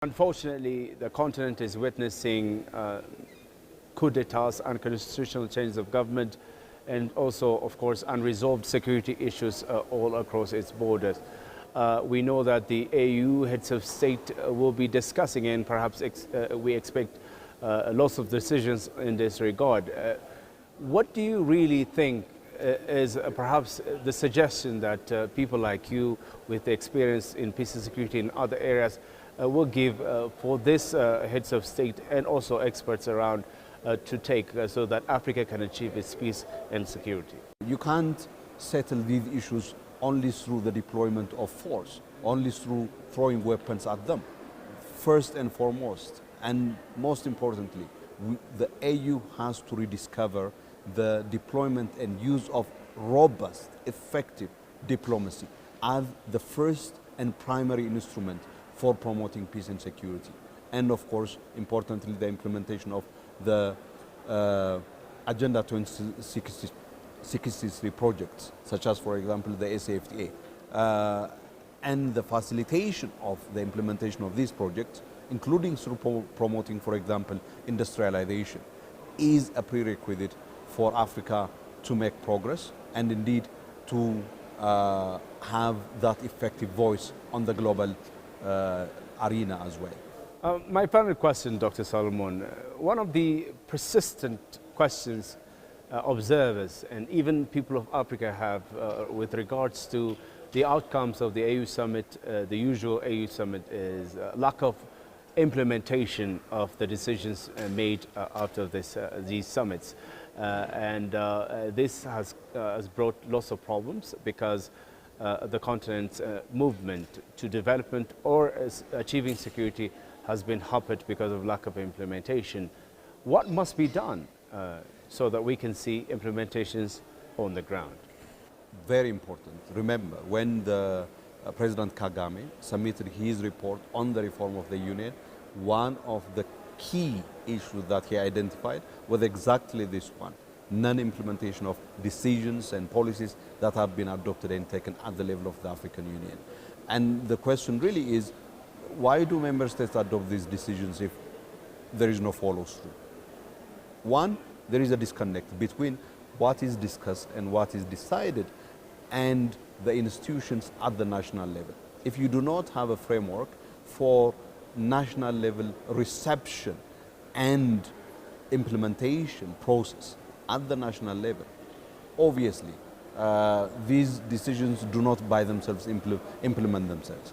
Unfortunately, the continent is witnessing coup d'etats, unconstitutional changes of government, and also, of course, unresolved security issues all across its borders. We know that the AU heads of state will be discussing, and perhaps we expect lots of decisions in this regard. What do you really think is perhaps the suggestion that people like you, with experience in peace and security in other areas, will give for this heads of state and also experts around to take so that Africa can achieve its peace and security? You can't settle these issues only through the deployment of force, only through throwing weapons at them. First and foremost, and most importantly, the AU has to rediscover the deployment and use of robust, effective diplomacy as the first and primary instrument for promoting peace and security. And of course, importantly, the implementation of the Agenda 2063 projects, such as, for example, the SAFTA, and the facilitation of the implementation of these projects, including through promoting, for example, industrialization, is a prerequisite for Africa to make progress and indeed to have that effective voice on the global arena as well. My final question, Dr. Solomon, one of the persistent questions observers and even people of Africa have with regards to the outcomes of the AU summit, the usual AU summit, is lack of implementation of the decisions made out of these summits. This has brought lots of problems because the continent's movement to development or achieving security has been hampered because of lack of implementation. What must be done so that we can see implementations on the ground? Very important. Remember, when the President Kagame submitted his report on the reform of the Union, one of the key issues that he identified was exactly this one: non-implementation of decisions and policies that have been adopted and taken at the level of the African Union. And the question really is, why do member states adopt these decisions if there is no follow-through? One, there is a disconnect between what is discussed and what is decided and the institutions at the national level. If you do not have a framework for national level reception and implementation process at the national level, obviously these decisions do not by themselves implement themselves.